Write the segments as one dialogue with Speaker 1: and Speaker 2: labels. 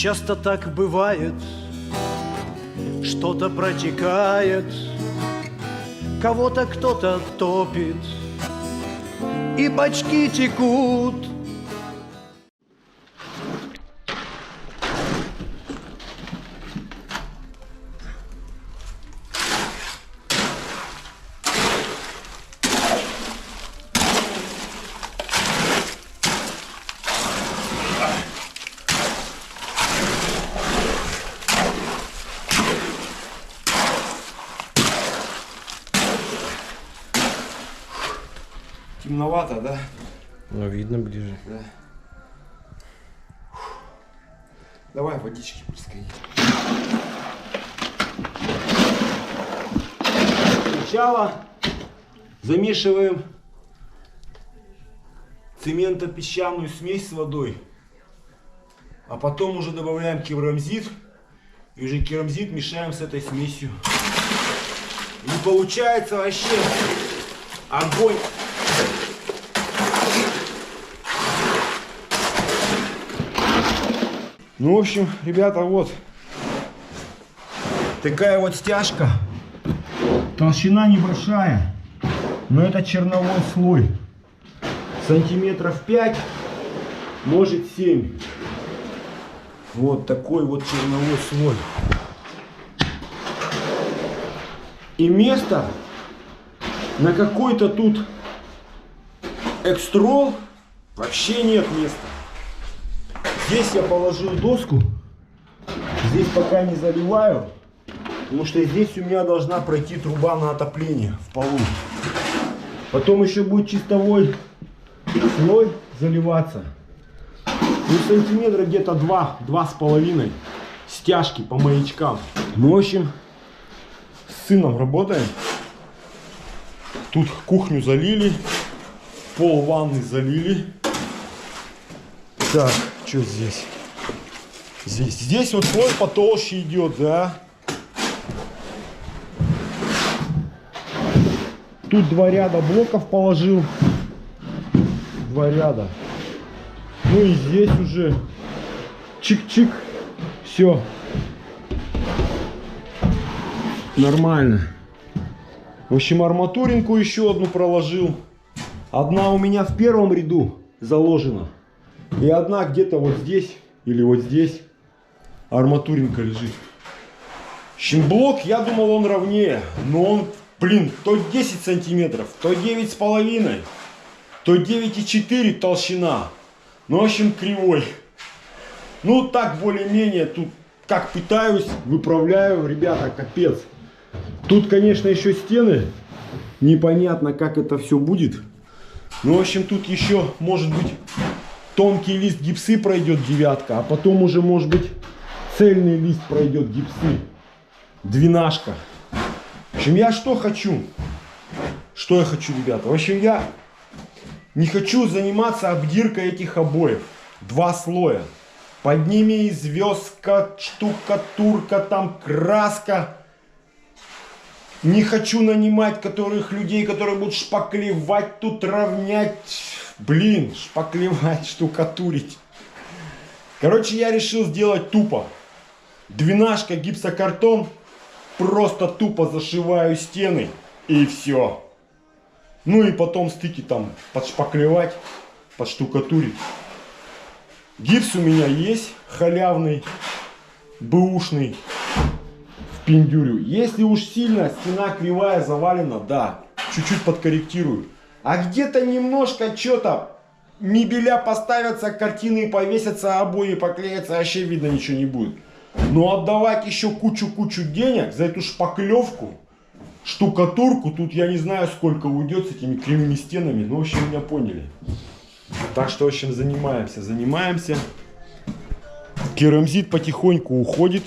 Speaker 1: Часто так бывает, что-то протекает, кого-то кто-то топит, и бочки текут.
Speaker 2: Темновато, да?
Speaker 3: Ну, видно ближе.
Speaker 2: Да. Давай водички прискай. Сначала замешиваем цементно-песчаную смесь с водой, а потом уже добавляем керамзит, и уже керамзит мешаем с этой смесью. И получается вообще огонь. Ну, в общем, ребята, вот такая вот стяжка. Толщина небольшая, но это черновой слой. Сантиметров 5, может 7. Вот такой вот черновой слой. И место на какой-то тут экстрол вообще нет места. Здесь я положил доску, здесь пока не заливаю, потому что здесь у меня должна пройти труба на отопление в полу. Потом еще будет чистовой слой заливаться. Ну, сантиметра где-то 2-2,5 стяжки по маячкам. Ну, в общем, с сыном работаем. Тут кухню залили, пол ванны залили. Так, что здесь? Здесь вот слой потолще идет, да. Тут 2 ряда блоков положил. 2 ряда. Ну и здесь уже чик-чик. Все. Нормально. В общем, арматуринку еще одну проложил. Одна у меня в первом ряду заложена. И одна где-то вот здесь или вот здесь арматуринка лежит. В общем, блок, я думал, он ровнее. Но он, блин, то 10 сантиметров, то 9,5, то 9,4 толщина. Ну, в общем, кривой. Ну, так более-менее тут как пытаюсь, выправляю, ребята, капец. Тут, конечно, еще стены. Непонятно, как это все будет. Ну, в общем, тут еще, может быть, тонкий лист гипсы пройдет 9, а потом уже, может быть, цельный лист пройдет гипсы. 12. В общем, я что хочу? Что я хочу, ребята? В общем, я не хочу заниматься обдиркой этих обоев. 2 слоя. Под ними и звездка, штукатурка, там краска. Не хочу нанимать людей, которые будут шпаклевать, тут равнять. Блин, шпаклевать, штукатурить. Короче, я решил сделать тупо. 12 гипсокартон. Просто тупо зашиваю стены. И все. Ну и потом стыки там подшпаклевать, подштукатурить. Гипс у меня есть халявный, бэушный. В пиндюрю. Если уж сильно стена кривая, завалена, да, чуть-чуть подкорректирую. А где-то немножко что-то, мебеля поставятся, картины повесятся, обои поклеятся, вообще видно ничего не будет. Но отдавать еще кучу денег за эту шпаклевку, штукатурку, тут я не знаю, сколько уйдет с этими кривыми стенами. Ну, в общем, меня поняли. Так что, в общем, занимаемся. Керамзит потихоньку уходит.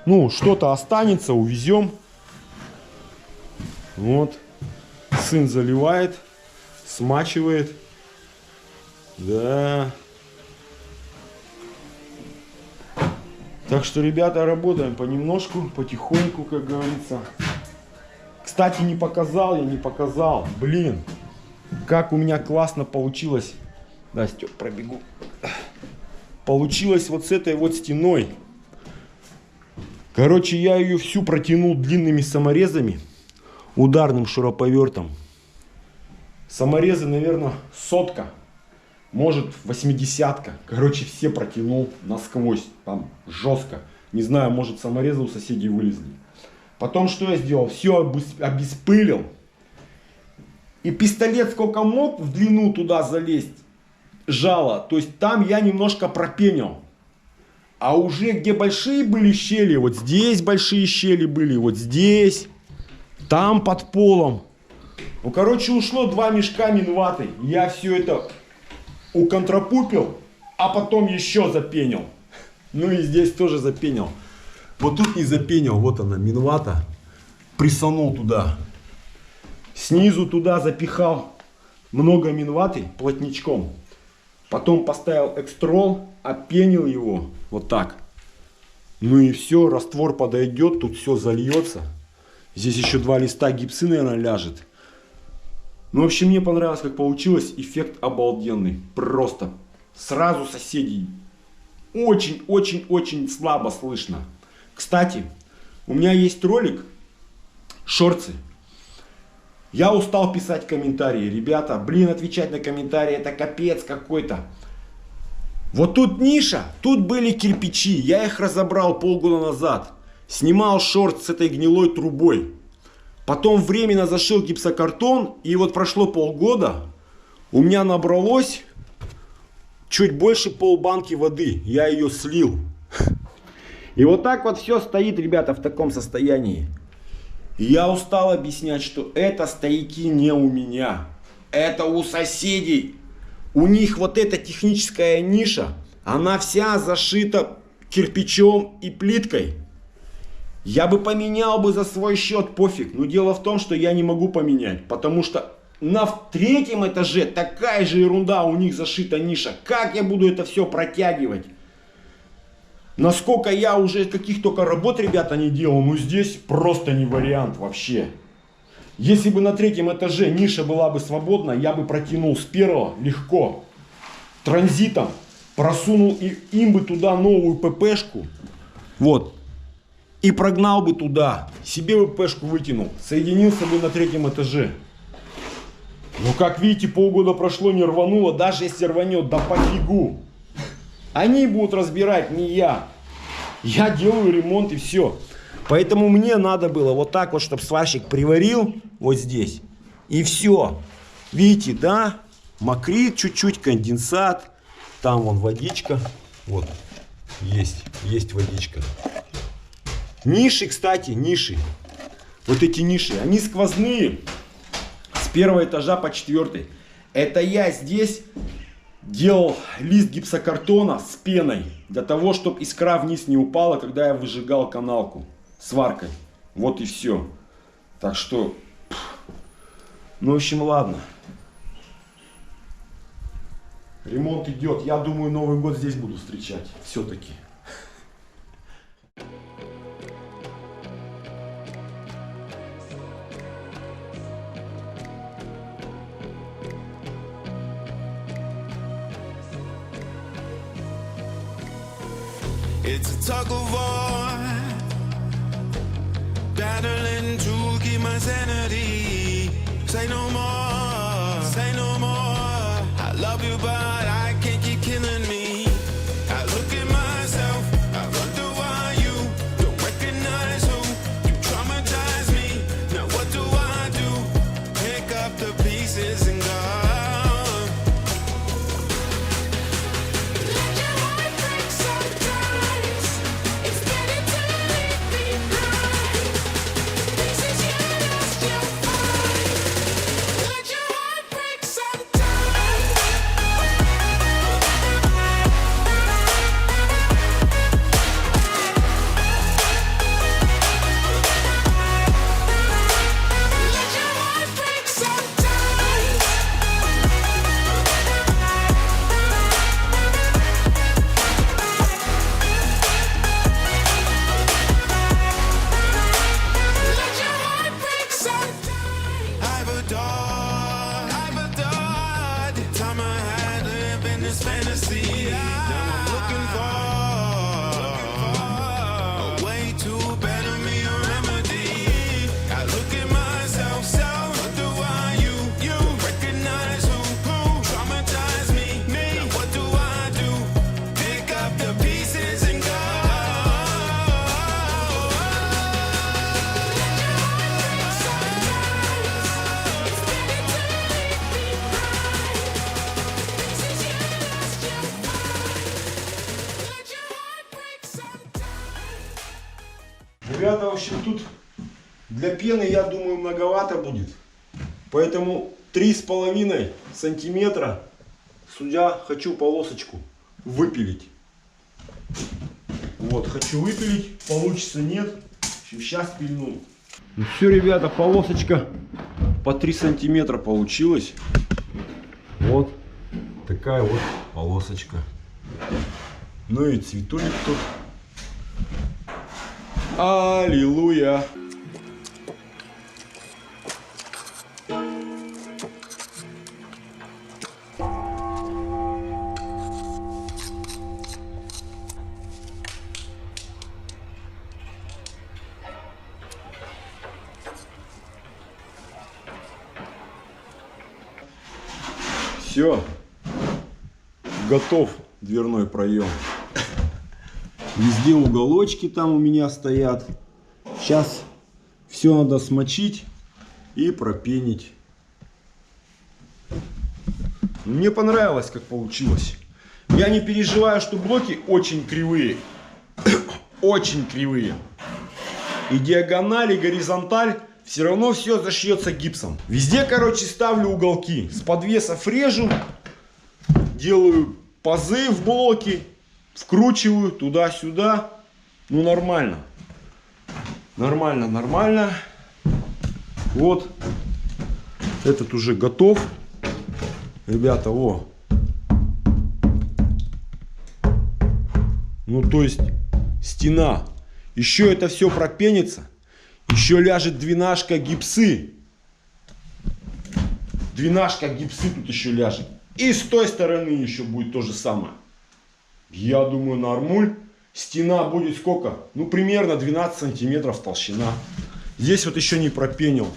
Speaker 2: Ну, что-то останется, увезем. Вот. Сын заливает, смачивает. Да. Так что, ребята, работаем понемножку, потихоньку, как говорится. Кстати, не показал. Блин, как у меня классно получилось. Да, Степ, пробегу. получилось вот с этой вот стеной. Короче, я ее всю протянул длинными саморезами, ударным шуруповертом. Саморезы, наверное, 100, может 80. Короче, все протянул насквозь, там жестко. Не знаю, может саморезы у соседей вылезли. Потом что я сделал? Все обеспылил. И пистолет сколько мог в длину туда залезть, жало. То есть там я немножко пропенил. А уже где большие были щели, вот здесь большие щели были, вот здесь, там под полом. Ну, короче, ушло 2 мешка минваты. Я все это уконтрапупил, а потом еще запенил. Ну и здесь тоже запенил. Вот тут не запенил, вот она, минвата. Присанул туда. Снизу туда запихал много минваты плотничком. Потом поставил экстрол, опенил его вот так. Ну и все, раствор подойдет, тут все зальется. Здесь еще 2 листа гипсы, наверное, ляжет. Ну, в общем, мне понравилось, как получилось. Эффект обалденный. Просто сразу соседей очень-очень-очень слабо слышно. Кстати, у меня есть ролик, шорцы. Я устал писать комментарии. Ребята, блин, отвечать на комментарии, это капец какой-то. Вот тут ниша, тут были кирпичи. Я их разобрал полгода назад. Снимал шорт с этой гнилой трубой. Потом временно зашил гипсокартон. И вот прошло полгода. У меня набралось чуть больше полбанки воды. Я ее слил. И вот так вот все стоит, ребята, в таком состоянии. Я устал объяснять, что это стояки не у меня. Это у соседей. У них вот эта техническая ниша, она вся зашита кирпичом и плиткой. Я бы поменял бы за свой счет, пофиг. Но дело в том, что я не могу поменять. Потому что на 3-м этаже такая же ерунда, у них зашита ниша. Как я буду это все протягивать? Насколько я уже каких только работ, ребята, не делал, ну здесь просто не вариант вообще. Если бы на 3-м этаже ниша была бы свободна, я бы протянул с 1-го легко. Транзитом просунул им бы туда новую ППшку. Вот. И прогнал бы туда. Себе бы ППшку вытянул. Соединился бы на 3-м этаже. Но как видите, полгода прошло, не рвануло. Даже если рванет, да пофигу. Они будут разбирать, не я. Я делаю ремонт и все. Поэтому мне надо было вот так вот, чтобы сварщик приварил вот здесь. И все. Видите, да? Мокрит чуть-чуть, конденсат. Там вон водичка. Вот. Есть водичка. Ниши, кстати, ниши. Вот эти ниши, они сквозные. С 1-го этажа по 4-й. Это я здесь делал лист гипсокартона с пеной, для того, чтобы искра вниз не упала, когда я выжигал каналку сваркой. Вот и все. Так что, ну, в общем, ладно. Ремонт идет. Я думаю, Новый год здесь буду встречать. Все-таки.
Speaker 4: It's a tug of war, battling to keep my sanity. Say no more, say no more. I love you, but I can't keep killing me. I look at myself, I wonder why you don't recognize who you traumatize me. Now what do I do? Pick up the pieces and go.
Speaker 5: Let your heart break sometimes.
Speaker 2: Ребята, в общем, тут для пены, я думаю, многовато будет. Поэтому 3,5 сантиметра сюда хочу полосочку выпилить. Вот, хочу выпилить. Получится, нет. Сейчас пильну. Ну все, ребята, полосочка по 3 сантиметра получилась. Вот такая вот полосочка. Ну и цветулик тут. Аллилуйя. Все, готов дверной проем. Везде уголочки там у меня стоят. Сейчас все надо смочить и пропенить. Мне понравилось, как получилось. Я не переживаю, что блоки очень кривые. Очень кривые. И диагональ, и горизонталь. Все равно все зашьется гипсом. Везде, короче, ставлю уголки. С подвесов режу. Делаю пазы в блоки. Вкручиваю туда-сюда. Ну, нормально. Нормально, нормально. Вот. Этот уже готов. Ребята, во. Ну, то есть, стена. Еще это все пропенится. Еще ляжет двенашка гипсы. Двенашка гипсы тут еще ляжет. И с той стороны еще будет то же самое. Я думаю, нормуль. Стена будет сколько? Ну, примерно 12 сантиметров толщина. Здесь вот еще не пропенил.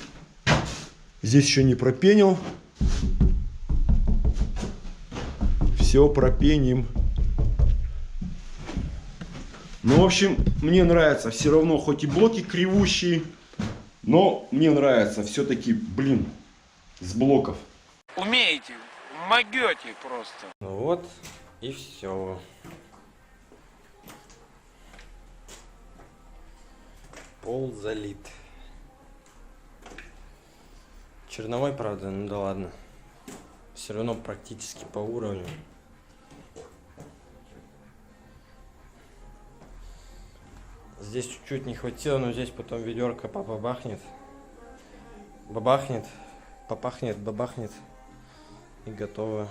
Speaker 2: Здесь еще не пропенил. Все пропеним. Ну, в общем, мне нравится. Все равно, хоть и блоки кривущие, но мне нравится все-таки, блин, с блоков.
Speaker 5: Умеете, могете просто.
Speaker 3: Ну вот и все. Пол залит. Черновой, правда, ну да ладно. Все равно практически по уровню. Здесь чуть-чуть не хватило, но здесь потом ведерко папа бахнет. Бабахнет, попахнет, бабахнет. И готово.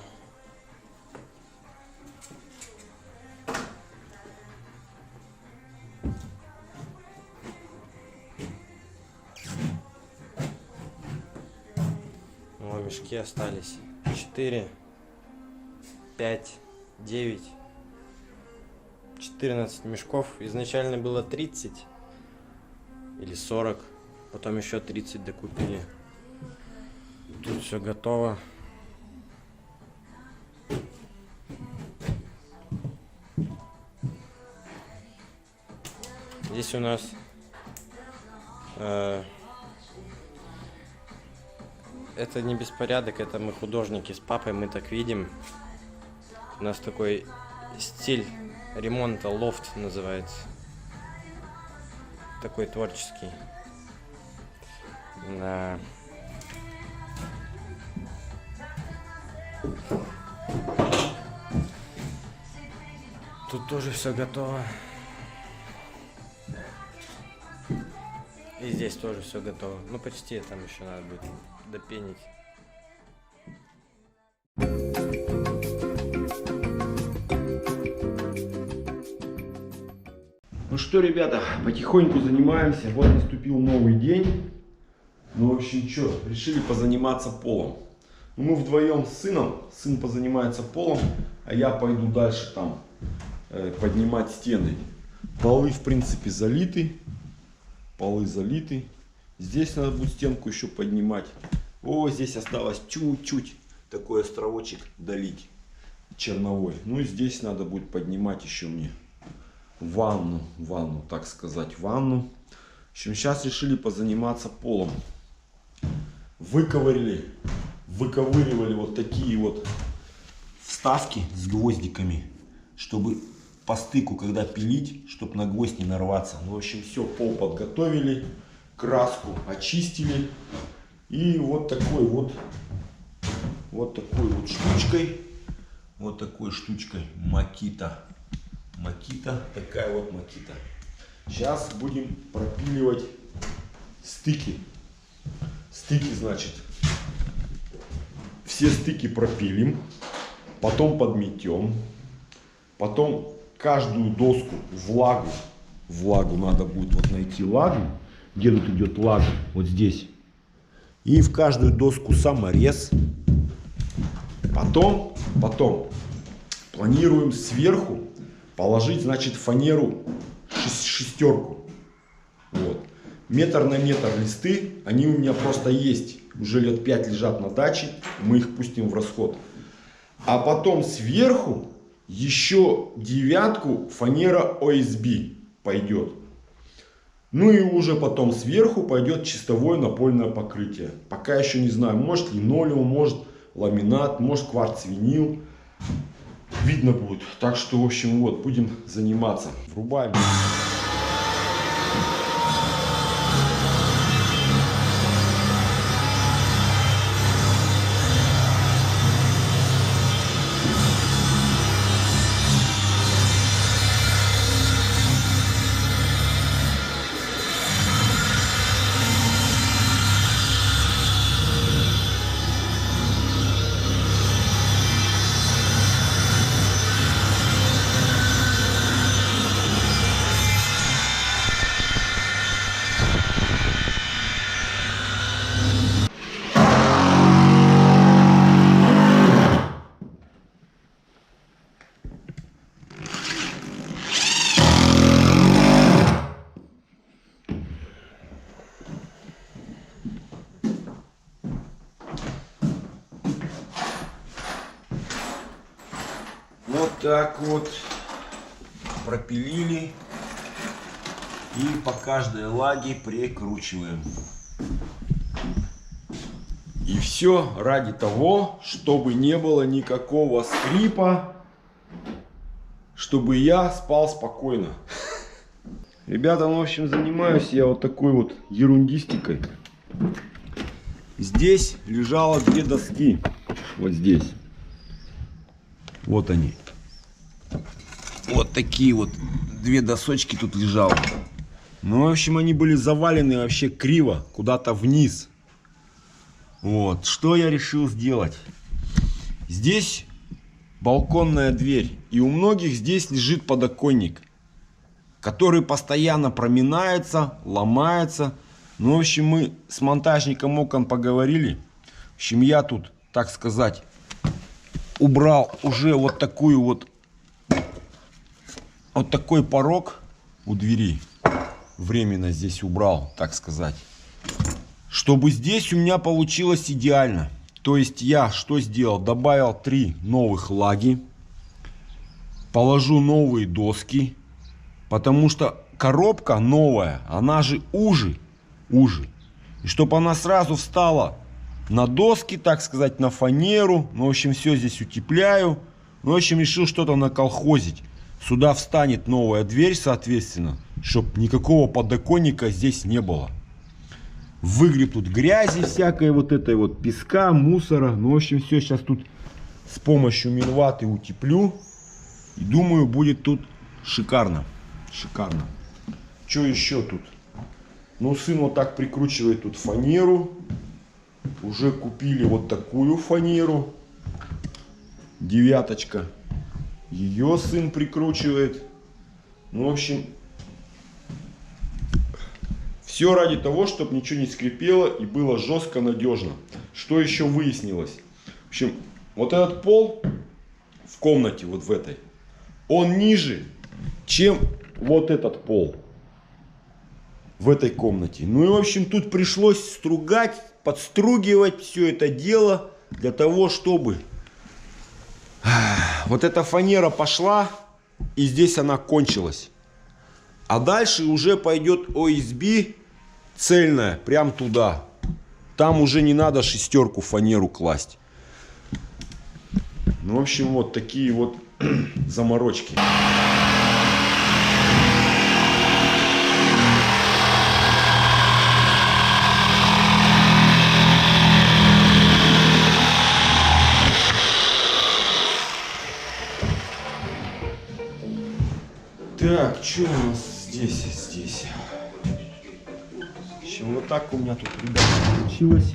Speaker 3: О, мешки остались. 4, 5, 9. 14 мешков. Изначально было 30 или 40. Потом еще 30 докупили. Тут все готово. Здесь у нас это не беспорядок, это мы художники с папой, мы так видим. У нас такой стиль ремонта, лофт называется. Такой творческий. Да. Тут тоже все готово. И здесь тоже все готово. Ну почти, там еще надо будет допенить.
Speaker 2: Ну что, ребята, потихоньку занимаемся. Вот наступил новый день. Ну, в общем, что, решили позаниматься полом. Ну, мы вдвоем с сыном. Сын позанимается полом, а я пойду дальше там поднимать стены. Полы, в принципе, залиты. Полы залиты. Здесь надо будет стенку еще поднимать. О, здесь осталось чуть-чуть такой островочек долить черновой. Ну и здесь надо будет поднимать еще мне ванну, так сказать, ванну. В общем, сейчас решили позаниматься полом. Выковыривали вот такие вот вставки с гвоздиками, чтобы по стыку, когда пилить, чтобы на гвоздь не нарваться. Ну, в общем, все, пол подготовили, краску очистили. И вот такой вот штучкой, Makita. Такая вот Makita. Сейчас будем пропиливать стыки. Стыки, значит, все стыки пропилим, потом подметем, потом каждую доску влагу надо будет вот найти лагу, где тут идет лага, вот здесь, и в каждую доску саморез. Потом планируем сверху положить, значит, фанеру шестерку. Вот. Метр на метр листы, они у меня просто есть, уже лет 5 лежат на даче, мы их пустим в расход. А потом сверху еще 9 фанера OSB пойдет. Ну и уже потом сверху пойдет чистовое напольное покрытие. Пока еще не знаю, может линолеум, может ламинат, может кварц-винил. Видно будет. Так что, в общем, вот, будем заниматься. Врубаем. Вот так вот пропилили и по каждой лаге прикручиваем. И все ради того, чтобы не было никакого скрипа, чтобы я спал спокойно. Ребята, ну, в общем, занимаюсь я вот такой вот ерундистикой. Здесь лежало 2 доски. Вот здесь. Вот они. Вот такие вот 2 досочки тут лежало. Ну, в общем, они были завалены вообще криво, куда-то вниз. Вот. Что я решил сделать? Здесь балконная дверь. И у многих здесь лежит подоконник, который постоянно проминается, ломается. Ну, в общем, мы с монтажником окон поговорили. В общем, я тут, так сказать, убрал уже вот такую вот такой порог у двери. Временно здесь убрал, так сказать. Чтобы здесь у меня получилось идеально. То есть я что сделал? Добавил 3 новых лаги. Положу новые доски. Потому что коробка новая, она же уже. И чтобы она сразу встала на доски, так сказать, на фанеру. Ну, в общем, все здесь утепляю. Ну, в общем, решил что-то наколхозить. Сюда встанет новая дверь, соответственно, чтобы никакого подоконника здесь не было. Выгреб тут грязи всякой, вот этой вот песка, мусора. Ну, в общем, все сейчас тут с помощью мильваты утеплю. И думаю, будет тут шикарно. Шикарно. Что еще тут? Ну, сын вот так прикручивает тут фанеру. Уже купили вот такую фанеру. 9. Ее сын прикручивает. Ну, в общем, все ради того, чтобы ничего не скрипело и было жестко, надежно. Что еще выяснилось? В общем, вот этот пол в комнате, вот в этой, он ниже, чем вот этот пол в этой комнате. Ну и, в общем, тут пришлось стругать, подстругивать все это дело для того, чтобы вот эта фанера пошла, и здесь она кончилась. А дальше уже пойдет OSB цельная, прям туда. Там уже не надо 6 фанеру класть. Ну, в общем, вот такие вот заморочки. Так, что у нас здесь? В общем, вот так у меня тут, ребята, получилось.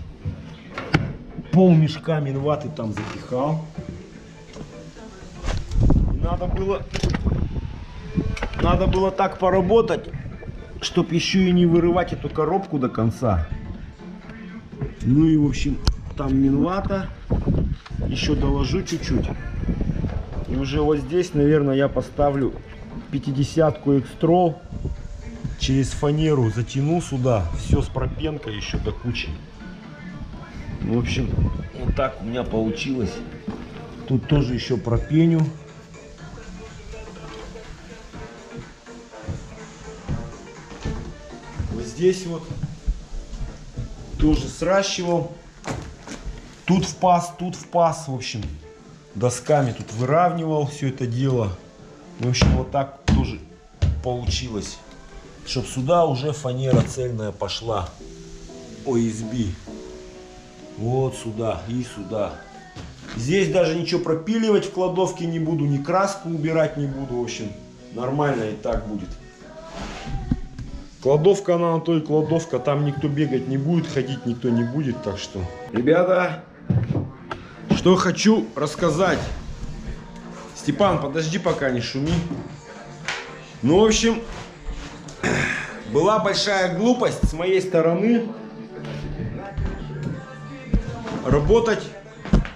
Speaker 2: Пол мешка минваты там запихал. И надо было так поработать, чтобы еще и не вырывать эту коробку до конца. Ну и в общем, там минвата. Еще доложу чуть-чуть. И уже вот здесь, наверное, я поставлю 50-ку экстрол. Через фанеру затяну сюда. Все с пропенкой еще до кучи. В общем, вот так у меня получилось. Тут тоже еще пропеню. Вот здесь вот тоже сращивал. Тут в паз. В общем, досками тут выравнивал все это дело. В общем, вот так тоже получилось. Чтоб сюда уже фанера цельная пошла. OSB. Вот сюда и сюда. Здесь даже ничего пропиливать в кладовке не буду. Ни краску убирать не буду. В общем, нормально и так будет. Кладовка она на то и кладовка. Там никто бегать не будет, ходить никто не будет. Так что, ребята, что хочу рассказать. Степан, подожди, пока не шуми. Ну, в общем, была большая глупость с моей стороны работать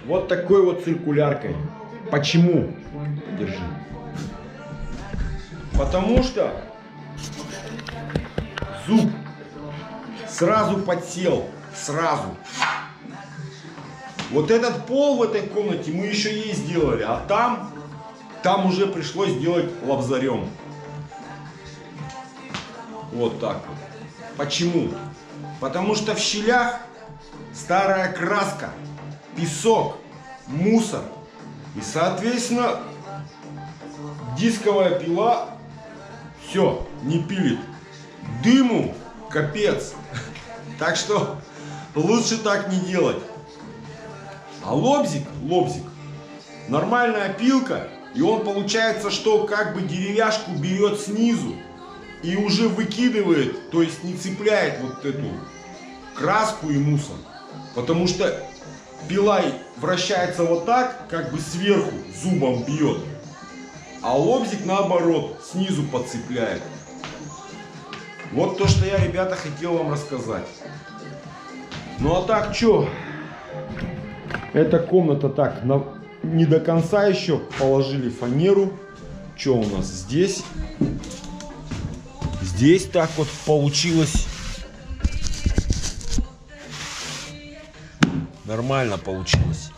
Speaker 2: вот такой вот циркуляркой. Почему? Держи. Потому что зуб сразу подсел. Сразу. Вот этот пол в этой комнате мы еще ей сделали, а там уже пришлось делать лобзарем. Вот так вот. Почему? Потому что в щелях старая краска, песок, мусор. И, соответственно, дисковая пила все, не пилит. Дыму капец. Так что лучше так не делать. А лобзик, нормальная пилка, и он получается, что как бы деревяшку берет снизу и уже выкидывает, то есть не цепляет вот эту краску и мусор. Потому что пила вращается вот так, как бы сверху зубом бьет, а лобзик наоборот снизу подцепляет. Вот то, что я, ребята, хотел вам рассказать. Ну а так что? Эта комната так не до конца еще положили фанеру. Что у нас здесь? Здесь так вот получилось. Нормально получилось.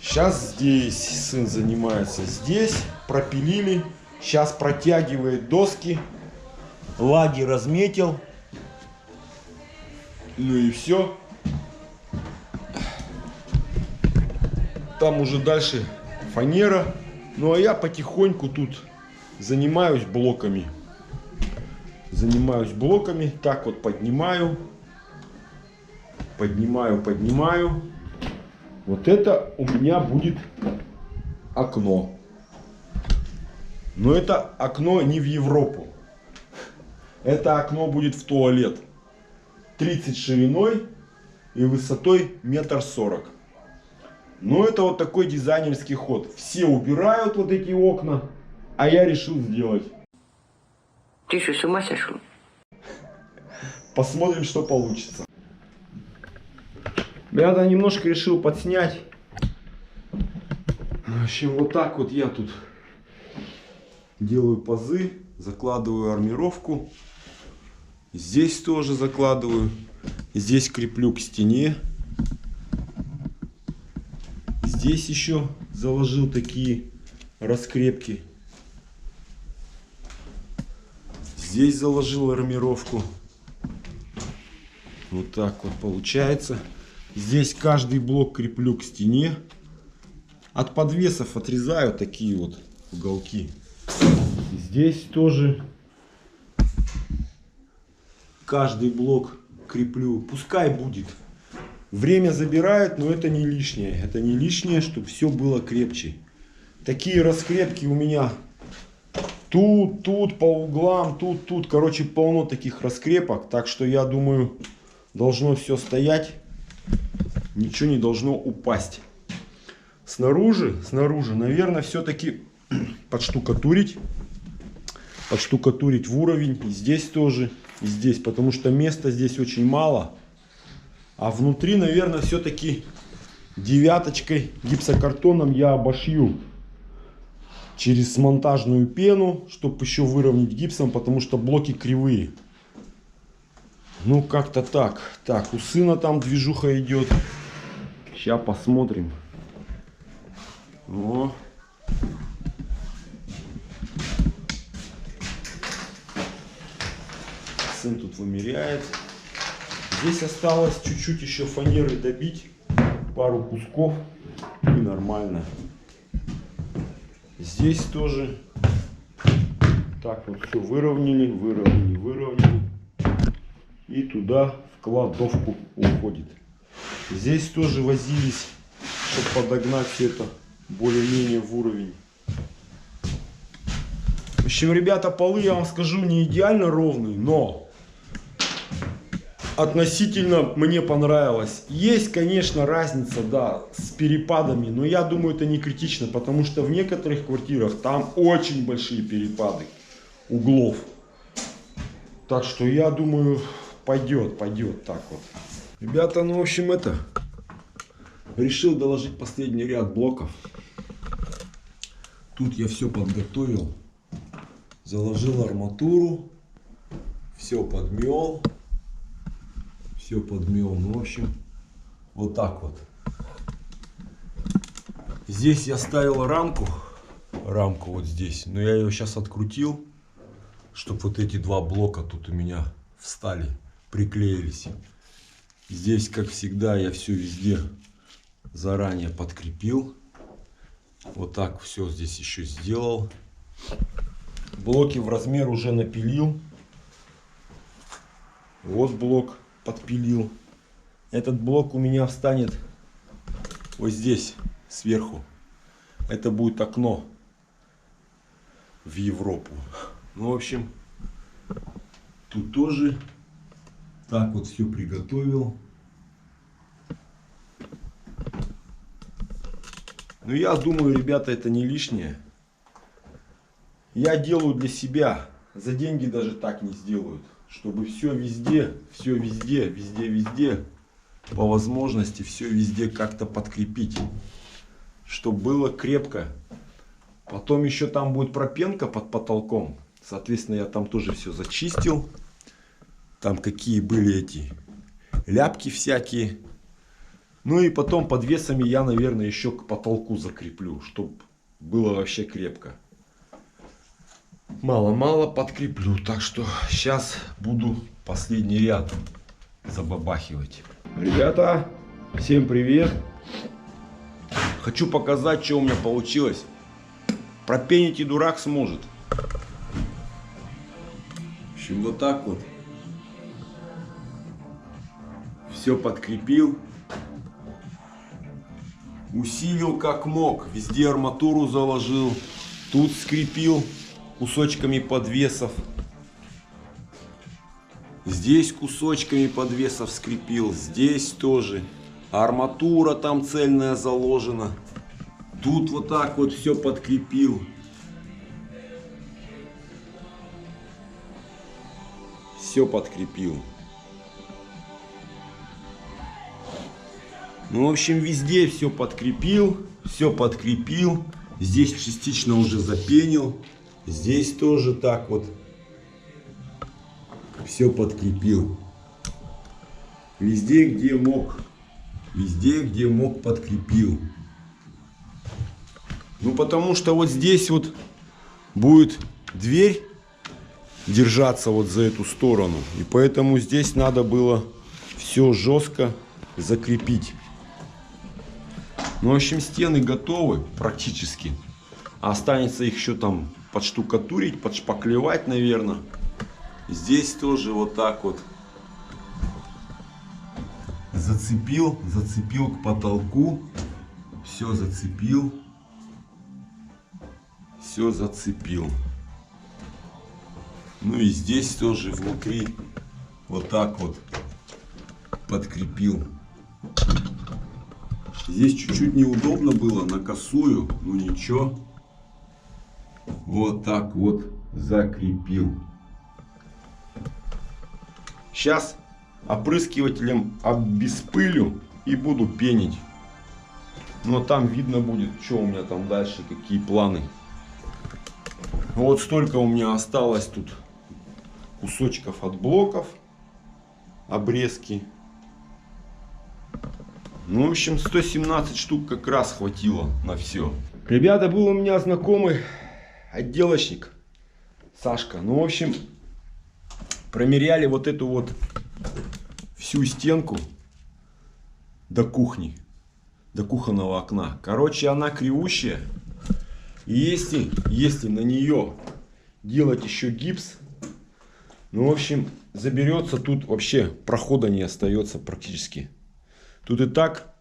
Speaker 2: Сейчас здесь сын занимается. Здесь пропилили. Сейчас протягивает доски. Лаги разметил. Ну и все. Там уже дальше фанера. Ну а я потихоньку тут занимаюсь блоками. Так вот поднимаю. Поднимаю. Вот это у меня будет окно. Но это окно не в Европу. Это окно будет в туалет. 30 шириной и высотой 1,40 м. Но это вот такой дизайнерский ход. Все убирают вот эти окна, а я решил сделать.
Speaker 6: Ты что, с ума сошел?
Speaker 2: Посмотрим, что получится. Я немножко решил подснять. В общем, вот так вот я тут делаю пазы, закладываю армировку. Здесь тоже закладываю. Здесь креплю к стене. Здесь еще заложил такие раскрепки. Здесь заложил армировку. Вот так вот получается. Здесь каждый блок креплю к стене. От подвесов отрезаю такие вот уголки. Здесь тоже каждый блок креплю. Пускай будет. Время забирает, но это не лишнее. Это не лишнее, чтобы все было крепче. такие раскрепки у меня. Тут, по углам, тут. Короче, полно таких раскрепок. Так что я думаю, должно все стоять. Ничего не должно упасть. Снаружи, наверное, все-таки подштукатурить в уровень. И здесь тоже, и здесь. Потому что места здесь очень мало. А внутри, наверное, все-таки 9-очкой гипсокартоном я обошью. Через монтажную пену, чтобы еще выровнять гипсом, потому что блоки кривые. Ну, как-то так. Так, у сына там движуха идет. Сейчас посмотрим. О. Сын тут вымеряет. Здесь осталось чуть-чуть еще фанеры добить. Пару кусков. И нормально. Здесь тоже. Так вот все выровняли. И туда в кладовку уходит. Здесь тоже возились, чтобы подогнать все это более-менее в уровень. В общем, ребята, полы, я вам скажу, не идеально ровные, но относительно мне понравилось. Есть, конечно, разница, да, с перепадами, но я думаю, это не критично, потому что в некоторых квартирах там очень большие перепады углов. Так что я думаю, пойдет так вот. Ребята, ну в общем решил доложить последний ряд блоков. Тут я все подготовил. Заложил арматуру. Все подмел. Ну в общем, вот так вот. Здесь я ставил рамку вот здесь. Но я ее сейчас открутил, чтобы вот эти два блока тут у меня встали, приклеились. Здесь, как всегда, я все везде заранее подкрепил. Вот так все здесь еще сделал. Блоки в размер уже напилил. Вот блок подпилил. Этот блок у меня встанет вот здесь, сверху. Это будет окно в Европу. Ну, в общем, тут тоже так вот все приготовил. Ну, я думаю, ребята, это не лишнее. Я делаю для себя. За деньги даже так не сделают. Чтобы все везде, по возможности, все везде как-то подкрепить. Чтобы было крепко. Потом еще там будет пропенка под потолком. Соответственно, я там тоже все зачистил. Там какие были эти ляпки всякие. Ну и потом подвесами я, наверное, еще к потолку закреплю, чтобы было вообще крепко. Мало-мало подкреплю. Так что сейчас буду последний ряд забабахивать. Ребята, всем привет. Хочу показать, что у меня получилось. Пропенить и дурак сможет. В общем, вот так вот. Все подкрепил. Усилил как мог. Везде арматуру заложил. Тут скрепил кусочками подвесов. Здесь кусочками подвесов скрепил. Здесь тоже. Арматура там цельная заложена. Тут вот так вот все подкрепил. Все подкрепил. Ну, в общем, везде все подкрепил. Здесь частично уже запенил. Здесь тоже так вот. Все подкрепил. Везде, где мог. Подкрепил. Ну, потому что вот здесь вот будет дверь держаться вот за эту сторону. И поэтому здесь надо было все жестко закрепить. Ну, в общем, стены готовы практически. Останется их еще там подштукатурить, подшпаклевать, наверное. Здесь тоже вот так вот. Зацепил к потолку. Все зацепил. все зацепил. Ну и здесь тоже внутри вот так вот подкрепил. Здесь чуть-чуть неудобно было на косую, но ничего. Вот так вот закрепил. Сейчас опрыскивателем обеспылю и буду пенить. Но там видно будет, что у меня там дальше, какие планы. Вот столько у меня осталось тут кусочков от блоков, обрезки. Ну, в общем, 117 штук как раз хватило на все. Ребята, был у меня знакомый отделочник Сашка. Ну, в общем, промеряли вот эту вот всю стенку до кухни, до кухонного окна. Короче, она кривущая. И если на нее делать еще гипс, ну, в общем, заберется, тут вообще прохода не остается практически. Тут и так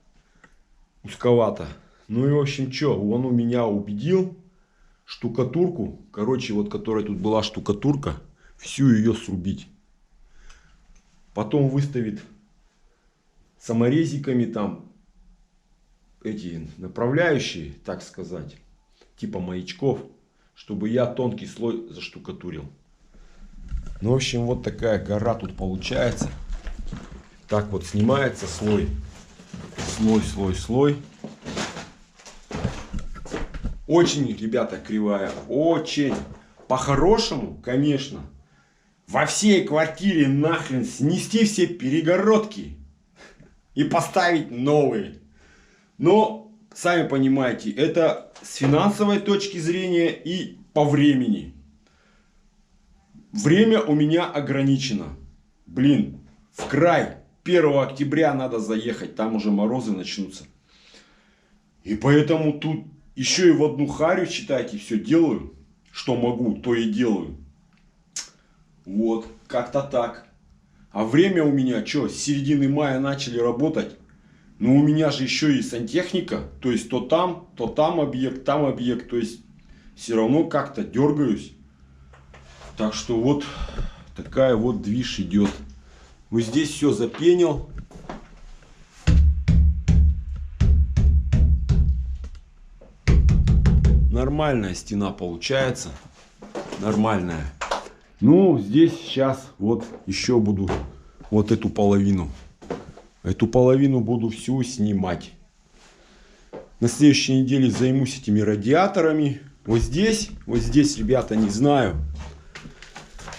Speaker 2: узковато. Ну и, в общем, что, он у меня убедил штукатурку, короче, вот которая тут была штукатурка, всю ее срубить. Потом выставит саморезиками там эти направляющие, так сказать, типа маячков, чтобы я тонкий слой заштукатурил. Ну, в общем, вот такая гора тут получается. Так вот снимается слой. Слой. Очень, ребята, кривая. Очень. По-хорошему, конечно, во всей квартире нахрен снести все перегородки и поставить новые. Но, сами понимаете, это с финансовой точки зрения и по времени. Время у меня ограничено. Блин, в край. 1 октября надо заехать, там уже морозы начнутся. И поэтому тут еще и в одну харю, считайте, все делаю. Что могу, то и делаю. Вот, как-то так. А время у меня, что, с середины мая начали работать. Но у меня же еще и сантехника. То есть, то там объект, там объект. То есть, все равно как-то дергаюсь. Так что вот такая вот движ идет. Вот здесь все запенил. Нормальная стена получается. Нормальная. Ну, здесь сейчас вот еще буду вот эту половину. Эту половину буду всю снимать. На следующей неделе займусь этими радиаторами. Вот здесь, ребята, не знаю.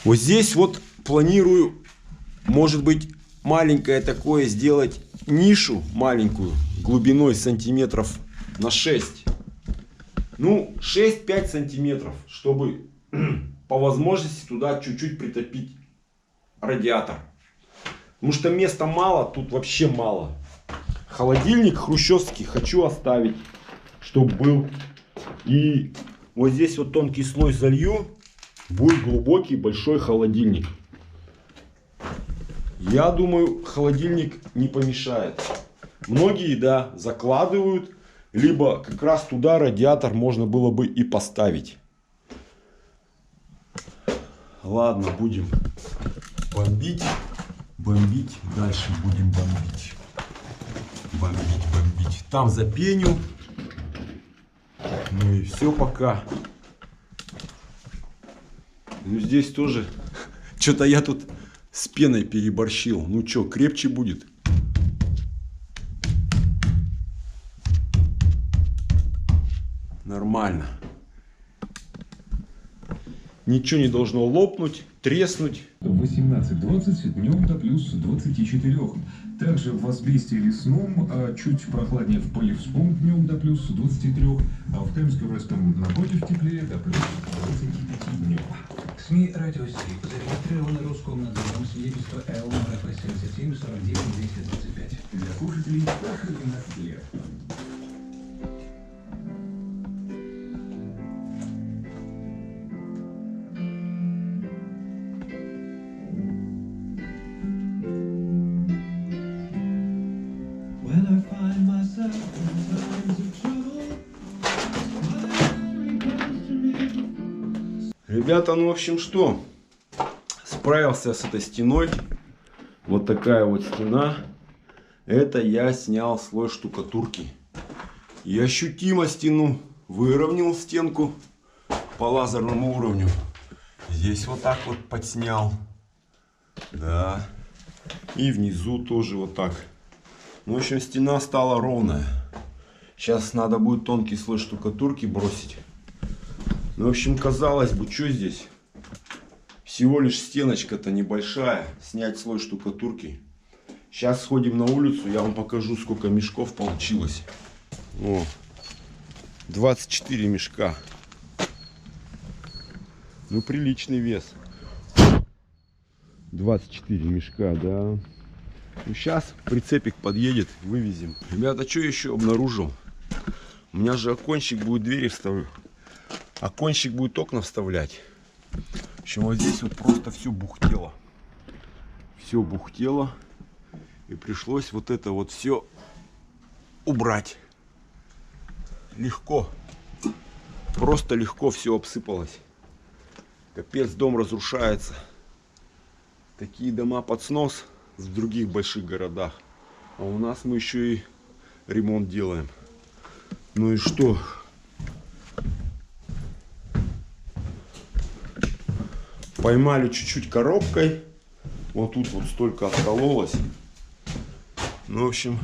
Speaker 2: Вот здесь вот планирую, может быть, маленькое такое сделать нишу маленькую, глубиной сантиметров на 6. Ну, 6-5 сантиметров, чтобы по возможности туда чуть-чуть притопить радиатор. Потому что места мало, тут вообще мало. Холодильник хрущевский хочу оставить, чтобы был. И вот здесь вот тонкий слой залью, будет глубокий большой холодильник. Я думаю, холодильник не помешает. Многие, да, закладывают, либо как раз туда радиатор можно было бы и поставить. Ладно, будем бомбить. Дальше будем бомбить. Там запеню. Ну и все пока. Ну здесь тоже. Что-то я тут с пеной переборщил. Ну что, крепче будет? Нормально. Ничего не должно лопнуть, треснуть.
Speaker 7: В 18:20 днем до плюс 24. Также в Возбестии лесном, чуть прохладнее в Полевском днем до плюс 23. А в Каменске-Уральском напротив теплее до плюс 25 днем.
Speaker 8: СМИ «Радио Стик» зарегистрированы Роскомнадзором, свидетельство ЛМРФ 77 49 225.
Speaker 7: Для слушателей старше 12 лет.
Speaker 9: When I find myself in times of trouble, my only comes to me.
Speaker 2: Ребята, ну в общем что, справился с этой стеной. Вот такая вот стена. Это я снял слой штукатурки. И ощутимо стену выровнял, стенку по лазерному уровню. Здесь вот так вот подснял. Да. И внизу тоже вот так. Ну, в общем, стена стала ровная. Сейчас надо будет тонкий слой штукатурки бросить. Ну, в общем, казалось бы, что здесь? Всего лишь стеночка-то небольшая. Снять слой штукатурки. Сейчас сходим на улицу, я вам покажу, сколько мешков получилось. О, 24 мешка. Ну, приличный вес. 24 мешка, да. Ну, сейчас прицепик подъедет, вывезем. Ребята, что еще обнаружил? У меня же окончик будет двери вставлять. Окончик будет окна вставлять. В общем, вот здесь вот просто все бухтело. Все бухтело. И пришлось вот это вот все убрать. Легко. Просто легко все обсыпалось. Капец, дом разрушается. Такие дома под снос в других больших городах. А у нас мы еще и ремонт делаем. Ну и что? Поймали чуть-чуть коробкой. Вот тут вот столько откололось. Ну, в общем,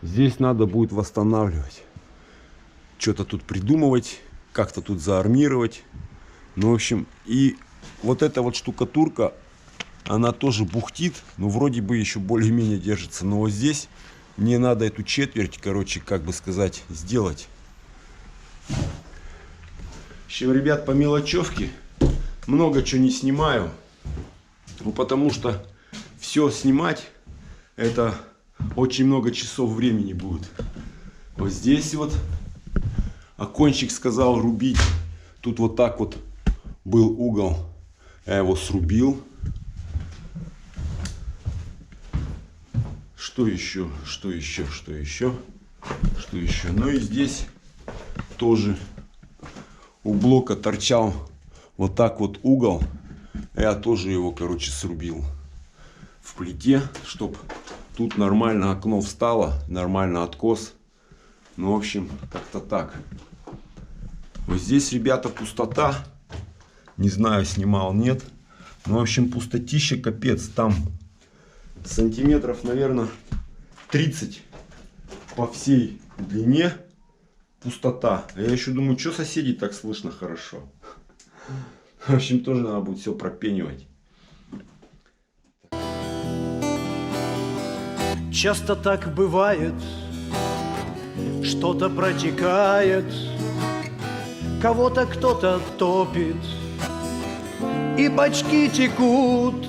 Speaker 2: здесь надо будет восстанавливать. Что-то тут придумывать. Как-то тут заармировать. Ну, в общем, и вот эта вот штукатурка, она тоже бухтит, но вроде бы еще более-менее держится. Но вот здесь мне надо эту четверть, короче, как бы сказать, сделать. В общем, ребят, по мелочевке много чего не снимаю. Ну, потому что все снимать, это очень много часов времени будет. Вот здесь вот окончик сказал рубить. Тут вот так вот был угол. Я его срубил. Что еще? Что еще? Что еще? Что еще? Ну и здесь тоже у блока торчал вот так вот угол. Я тоже его, короче, срубил в плите, чтобы тут нормально окно встало, нормально откос. Ну, в общем, как-то так. Вот здесь, ребята, пустота. Не знаю, снимал, нет. Ну, в общем, пустотища, капец. Там сантиметров, наверное, 30 по всей длине пустота. А я еще думаю, что соседей так слышно хорошо. В общем, тоже надо будет все пропенивать.
Speaker 1: Часто так бывает, что-то протекает, кого-то кто-то топит, и бачки текут